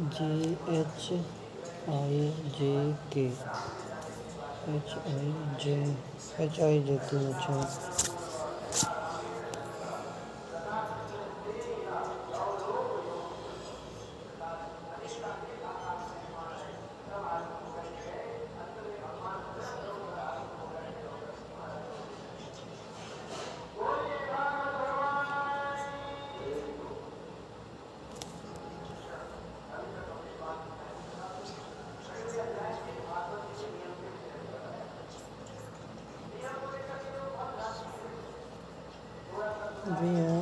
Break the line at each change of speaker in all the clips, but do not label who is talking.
GHIJK HIJ 3 अच्छा। भैया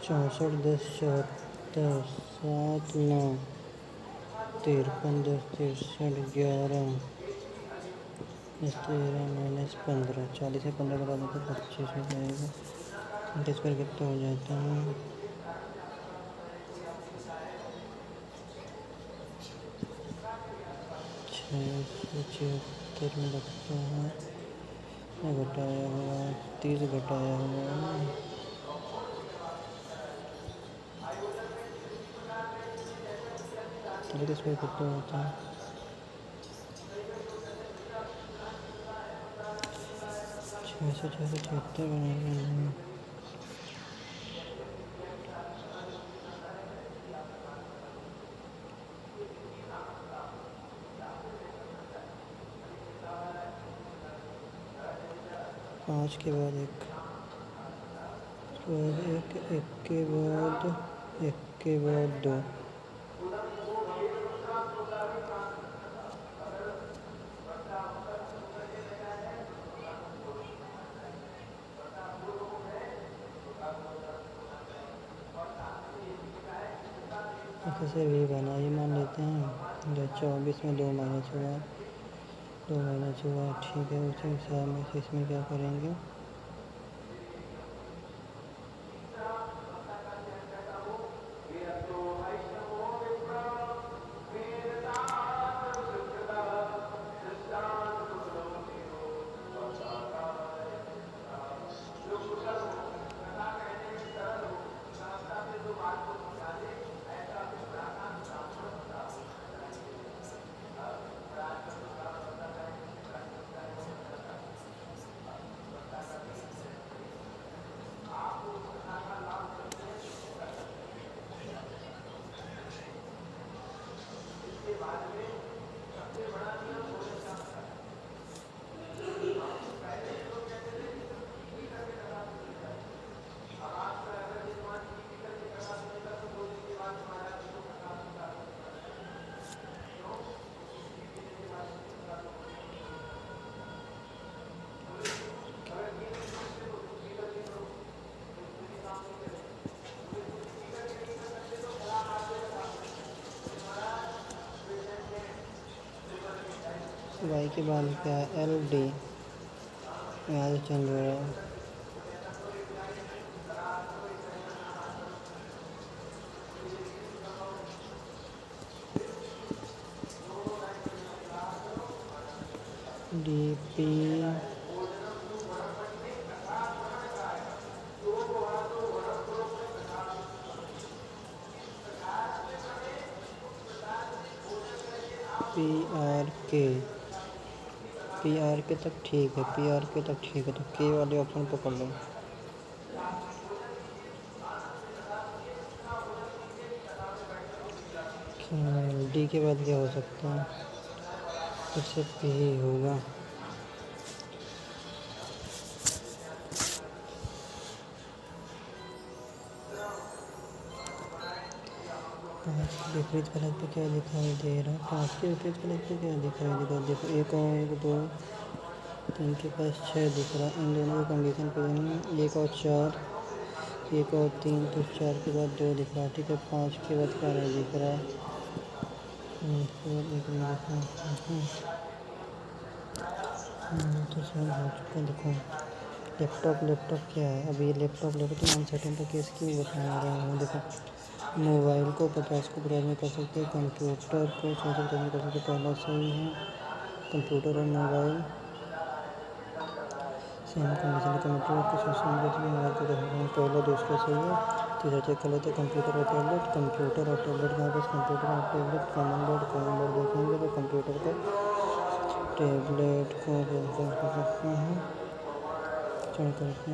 64 10 74 7 9 53 10 63 11 -13 -15 40 से 15 बता दें तो 25 हो जाएगा। 30 पर कितना हो जाता है? 676 में लगता है घटाया हुआ 30 घटाया हुआ 30 पर कितना होता है? 676 बनाएंगे 5 के बाद 1 के बाद 1 के बाद 2 ऐसे भी बना ये मान लेते हैं। 24 में 2 माइनस हुआ ठीक है। उसी हिसाब में इसमें क्या करेंगे? y के बाद क्या है? LD यहाँ से चल रहा है। DP PRK तक ठीक है। PRK तक ठीक है तो K वाले ऑप्शन पकड़ लो। D के बाद क्या हो सकता है? फिर से P ही होगा। विपरीत फलक पे क्या दिखाई दे रहा है? 5 के विपरीत फलक पे क्या दिखाई दे रहा है? देखो 1 और 1 2 3 के पास 6 दिख रहा है। इन दोनों को कंडीशन पे 1 और 4 एक और 3 तो 4 के बाद 2 दिख रहा है, ठीक है। 5 के बाद क्या नहीं दिख रहा है, फिर एक नहीं दिख रहा। तो सब हो चुका। देखो लैपटॉप क्या है, अभी लैपटॉप तो अनसर्टेन केस क्यों बता रहा हूँ। देखो मोबाइल को 50 को 50 में कर सकते हैं, कंप्यूटर को 100 में कर सकते हैं, पहला सही है। कंप्यूटर और मोबाइल सेम कंडीशन, कंप्यूटर को 100 में करते हैं, मोबाइल को 10 में, पहला दूसरा सही है। तीसरा चेक कर लेते हैं, कंप्यूटर और टैबलेट। कंप्यूटर और टैबलेट के यहाँ पर कंप्यूटर और टैबलेट कॉमन बोर्ड देखेंगे तो कंप्यूटर को टैबलेट को कर सकते हैं, चढ़ करके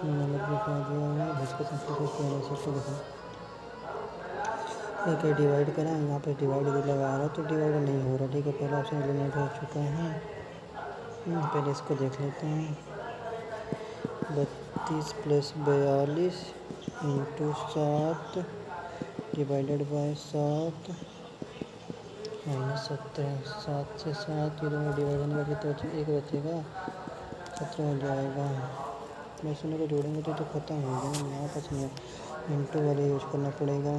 नंबर भी क्या दिया हुआ है, भज के सकते देखो एक डिवाइड करा है, यहाँ पे डिवाइड लगा रहा है तो डिवाइड नहीं हो रहा, ठीक है। पहला ऑप्शन एलिमिनेट हो चुका है। पहले इसको देख लेते हैं। 32 + 42 × 7 डिवाइडेड बाय 7 -17। 7 से 7 ये दोनों डिवाइड करके तो एक बचेगा, 17 हो जाएगा। बस उन्हीं को जोड़ेंगे तो ख़त्म हो जाएगा, यहाँ पास नहीं इंटू वाले यूज करना पड़ेगा।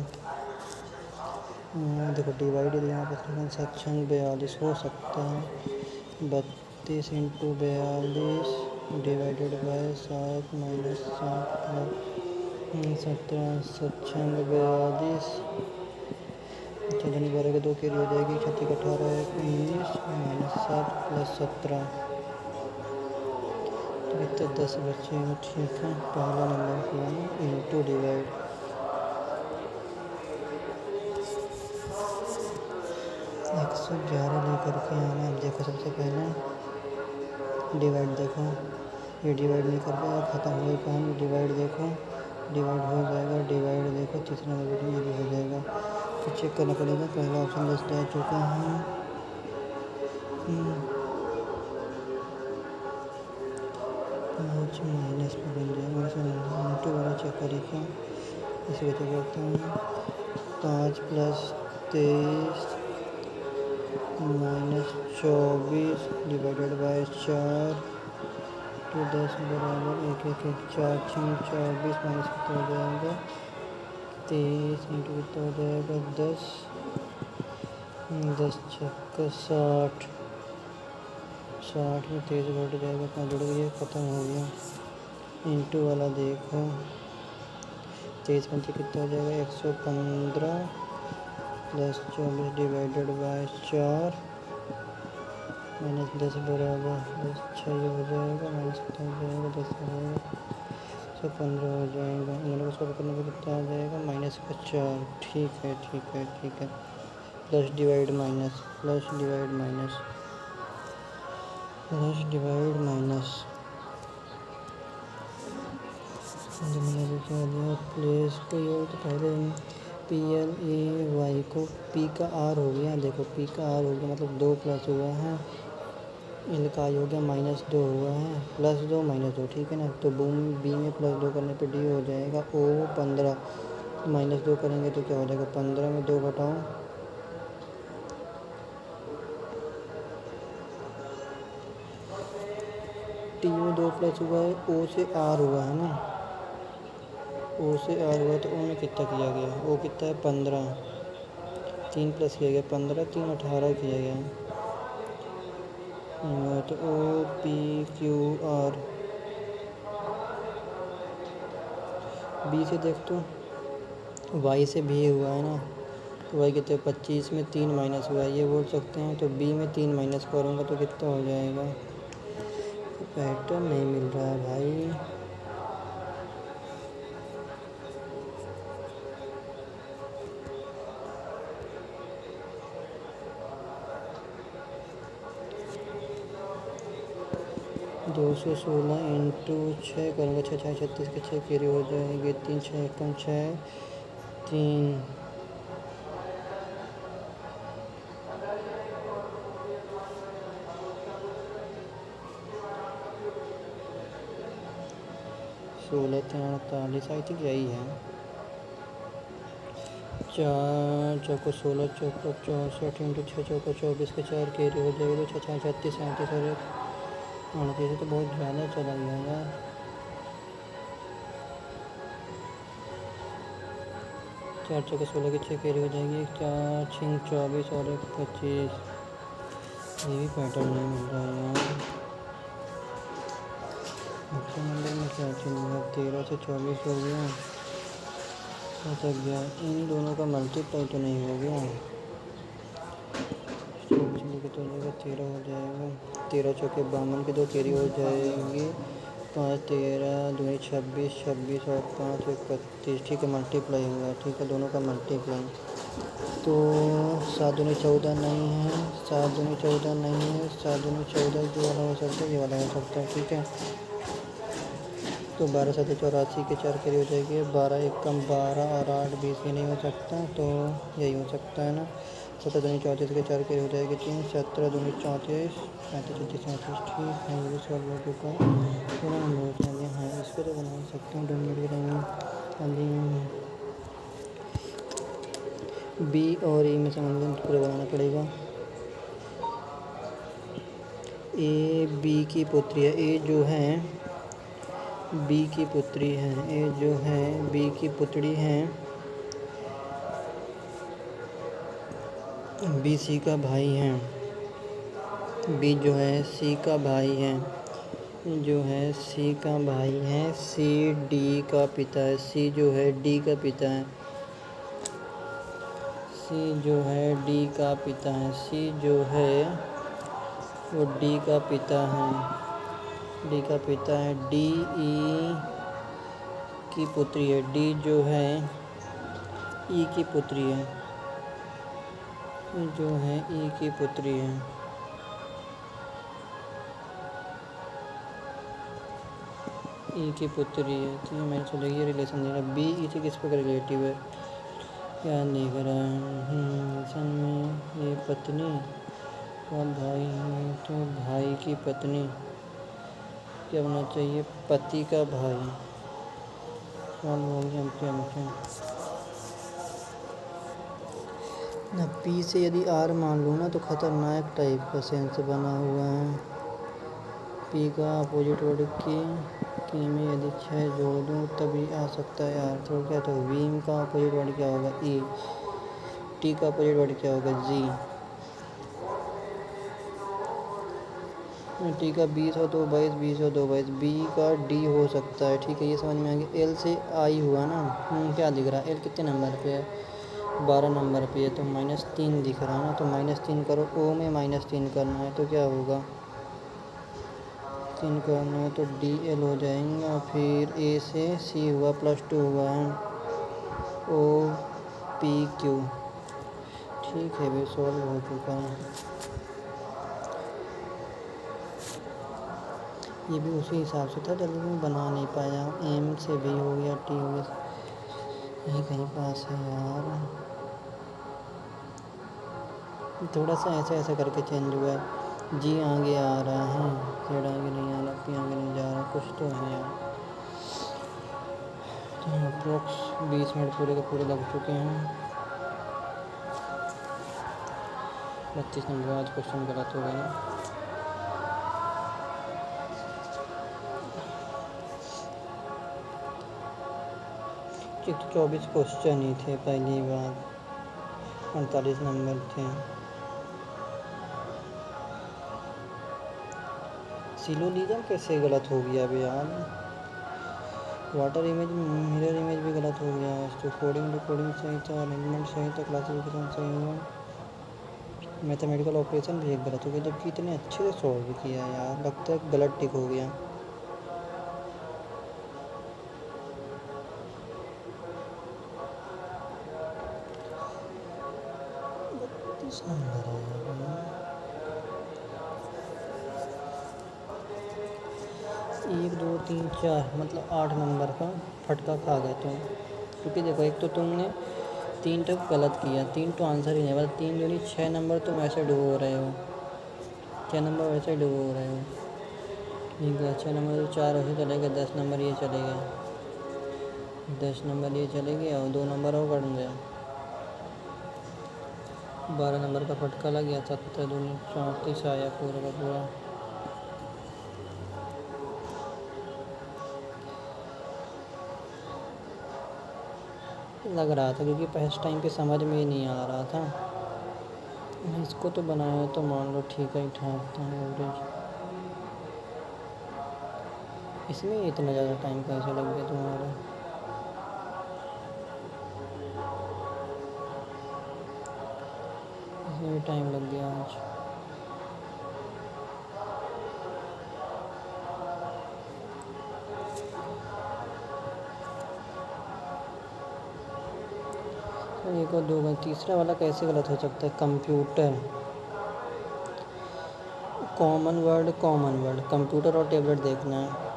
देखो डिवाइड यहाँ पर 7×42 हो सकता है। 32 × 42 डिवाइडेड बाय 7 - 7 17 7×42 12 के 2 कैरी हो जाएगी, 36 18 19 -7 + 17 तो 10 बचेगा, ठीक है। पहला नंबर किया है इंटू डिवाइड। 111 लेकर के आना। देखो सबसे पहले डिवाइड, देखो ये डिवाइड नहीं कर पाया, ख़त्म हो पाएंगे। डिवाइड देखो डिवाइड हो जाएगा, डिवाइड देखो तीसरा नंबर ये भी हो जाएगा, तो चेक करना पड़ेगा। पहला ऑप्शन लिस्ट आ चुका है। 5 माइनस में बन जाएगा, इंटू वाला चेक करिए, इसी को चेक करते हैं। 5 + 23 -24 डिवाइडेड बाय 4 तो 10 बराबर 1 1 1 4 6 24 माइनस कितना हो जाएगा 23 इंटू कितना हो जाएगा 10 10 छक्का 60 60 में 23 घट जाएगा, इतना जुड़ गया, ख़त्म हो गया। इंटू वाला देखो 23 पंचे कितना हो जाएगा 115 + 24 डिवाइडेड बाय 4 -10 बराबर 10 6 हो जाएगा, माइनस कितना हो जाएगा 10 हो जाएगा 115 हो जाएगा। इन लोगों को सॉल्व करने पर कितना आ जाएगा -4। ठीक है ठीक है ठीक है। Plus divide minus plus divide minus plus divide minus मैंने भी क्या दिया प्लेस को, ये तो पहले PLAY को P का R हो गया। देखो P का R हो गया मतलब 2 प्लस हुआ है, इनका आई हो गया -2 हुआ है, +2 -2, ठीक है ना। तो B में +2 करने पे D हो जाएगा O 15 -2 करेंगे तो क्या हो जाएगा 15 में 2 घटाओ T में 2 प्लस हुआ है, O से R हुआ है ना, O से R हुआ तो O में कितना किया गया, O कितना है 15, 3 प्लस किया गया 15 3 18 किया गया है। तो OPQR B से देख तो Y से भी हुआ है ना, तो Y कितने 25 में 3 माइनस हुआ है, ये बोल सकते हैं। तो B में 3 माइनस करूँगा तो कितना हो जाएगा, तो पैटर्न नहीं मिल रहा है भाई। दो 216 इंटू 6 करूँगा 6 6 36 के 6 कैरी हो जाएंगे, 3 6 कम 6 3 16 3 48 आई थिंक यही है। 4 चौको 16 चौको 64 इंटू 6 चौको 24 के 4 कैरी हो जाएगा, तो 6 6 36 37 और 38 तो बहुत ज़्यादा चला गया यार। 4 चौके 16 की 6 कैरी हो जाएगी, 4 6 24 और 1 25। ये भी पैटर्न नहीं मिल रहा है यार। दूसरे नंबर में क्या चल रहा है, 13 से 24 हो गया, अटक गया। इन दोनों का मल्टीप्लाई तो नहीं हो गया। 24 लेके तो जाएगा, 13 हो जाएगा, 13 चौके 52 की 2 कैरी हो जाएगी, 5 13 दूनी 26, 26 और 5 31। ठीक है, मल्टीप्लाई हुआ। ठीक है, दोनों का मल्टीप्लाई। तो 7 दूनी 14 नहीं है, 7 दूनी 14 नहीं है, 7 दूनी 14 जो वाला हो सकता है, ये वाला हो सकता है। ठीक है, तो 12 7 84 के 4 कैरी हो जाएगी, 12 1 कम 12 और 8 20 ये नहीं हो सकता, तो यही हो सकता है ना। 17 दूनी 34 के 4 कैरी हो जाएगी 3, 17 दूनी 34, 35 36 37। ठीक है, ये सॉल्व हो चुका है। थोड़ा नंबर हो जाएंगे। हाँ, इसको तो बना सकते हैं 2 मिनट के टाइम में। बी और ए में संबंध पूरा बनाना पड़ेगा। ए बी की पुत्री है, ए जो है बी की पुत्री है, ए जो है बी की पुत्री है, बी सी का भाई है, बी जो है सी का भाई है, जो है सी का भाई है, सी डी का पिता है, सी जो है डी का पिता है, सी जो है डी का पिता है, सी जो है वो डी का पिता है, डी का पिता है, डी ई की पुत्री है, डी जो है ई की पुत्री है, जो है ई की पुत्री है। ई की पुत्री है, तो ये मैंने चलो ये रिलेशन देना। बी ई से किस प्रकार रिलेटिव है, क्या लिख रहा है सन में, ये पत्नी और भाई है, तो भाई की पत्नी क्या होना चाहिए, पति का भाई। सॉल्व हो गया। क्या ना, पी से यदि आर मान लो ना तो ख़तरनाक टाइप का सेंस बना हुआ है। पी का अपोजिट वर्ड की में यदि 6 जोड़ दूँ तभी आ सकता है आर। तो क्या, तो वीम का अपोजिट वर्ड क्या होगा, ई। टी का अपोजिट वर्ड क्या होगा, जी। टी का 20 और 2 22, 20 और 2 22, बी का डी हो सकता है। ठीक है, ये समझ में आ गया। एल से आई हुआ ना, क्या दिख रहा है, एल कितने नंबर पे है, 12 नंबर पे है, तो -3 दिख रहा है ना, तो -3 करो, ओ में -3 करना है, तो क्या होगा, 3 करना है तो डी एल हो जाएंगे। और फिर ए से सी हुआ, +2 हुआ है, ओ पी क्यू। ठीक है, भी सॉल्व हो चुका है। ये भी उसी हिसाब से था, जल्दी मैं बना नहीं पाया। एम से भी हो गया, टी हो गया, यही कहीं पास है यार। थोड़ा सा ऐसा ऐसा करके चेंज हुआ है। जी आगे आ रहा है, जेड आगे नहीं आ रहा, पी आगे नहीं जा रहा, कुछ तो है यार। तो अप्रोक्स 20 मिनट पूरे के पूरे लग चुके हैं। 32 नंबर आज क्वेश्चन गलत हो गया। तो 24 क्वेश्चन ही थे पहली बार, 48 नंबर थे। सिलोनिज़म कैसे गलत हो गया अभी यार। वाटर इमेज मिरर इमेज भी गलत हो गया है। तो कोडिंग रिकॉर्डिंग सही था, अरेंजमेंट सही था, क्लासिफिकेशन सही हुआ, मैथमेटिकल ऑपरेशन भी एक गलत हो गया, जबकि इतने अच्छे से सॉल्व किया यार, लगता है गलत टिक हो गया। नंबर है 1 2 3 4, मतलब 8 नंबर का फटका खा गए तुम। क्योंकि देखो, एक तो तुमने 3 तक गलत किया, 3 तो आंसर ही नहीं, मतलब 3 दूनी 6 नंबर तुम ऐसे डुबो रहे हो, 6 नंबर वैसे डुबो रहे हो। ठीक है, 6 नंबर तो 4 ऐसे चले गए, 10 नंबर ये चले गए, 10 नंबर ये चले गए और 2 नंबर और कट गए, 12 नंबर का फटका लग गया, 17 दूनी 34 आया पूरा का पूरा। लग रहा था, क्योंकि फर्स्ट टाइम पे समझ में ही नहीं आ रहा था। इसको तो बनाया तो मान लो ठीक है, ठाक था एवरेज। इसमें इतना ज़्यादा टाइम कैसे लग गया तुम्हारा? इसमें भी टाइम लग गया आज। तो एक और 2 तीसरा वाला कैसे गलत हो सकता है? कंप्यूटर, कॉमन वर्ड, कंप्यूटर और टेबलेट देखना है।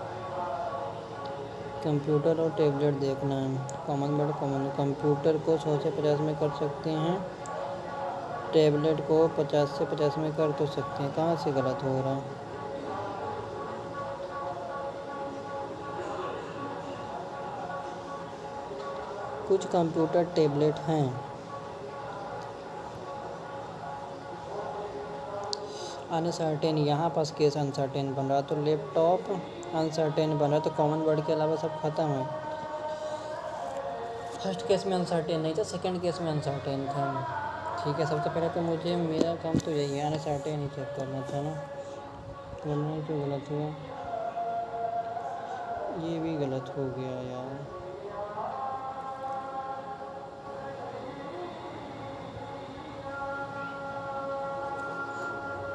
कंप्यूटर और टेबलेट देखना है। कॉमन वर्ड कंप्यूटर को 100 से 50 में कर सकते हैं, टेबलेट को 50 से 50 में कर तो सकते हैं। कहाँ से गलत हो रहा है? कुछ कंप्यूटर टेबलेट हैं। अनसर्टेन, यहाँ पास केस अनसर्टेन बन रहा, तो लैपटॉप अनसर्टेन बन रहा, तो कॉमन वर्ड के अलावा सब खत्म है। फर्स्ट केस में अनसर्टेन नहीं था, सेकंड केस में अनसर्टेन था। ठीक है, सबसे पहले तो मुझे मेरा काम तो यही है, अनसर्टेन ही चेक करना था ना, वरना तो गलत हुआ। ये भी गलत हो गया यार।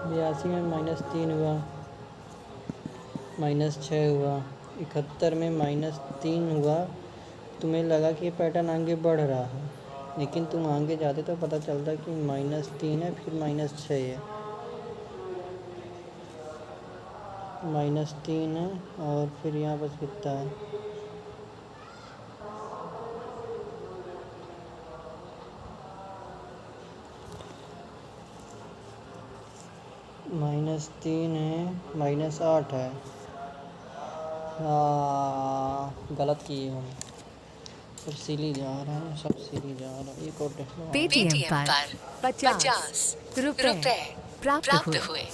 बयासी में -3 हुआ, -6 हुआ, 71 में -3 हुआ। तुम्हें लगा कि ये पैटर्न आगे बढ़ रहा है, लेकिन तुम आगे जाते तो पता चलता कि -3 है, फिर -6 है, -3 है, और फिर यहाँ बस कितना है? -3 है, -8 है। गलत किए हम, सब सिली जा रहा है, सब सिली जा रहा है। एक और
पेटीएम पर 50 रुपए प्राप्त हुए।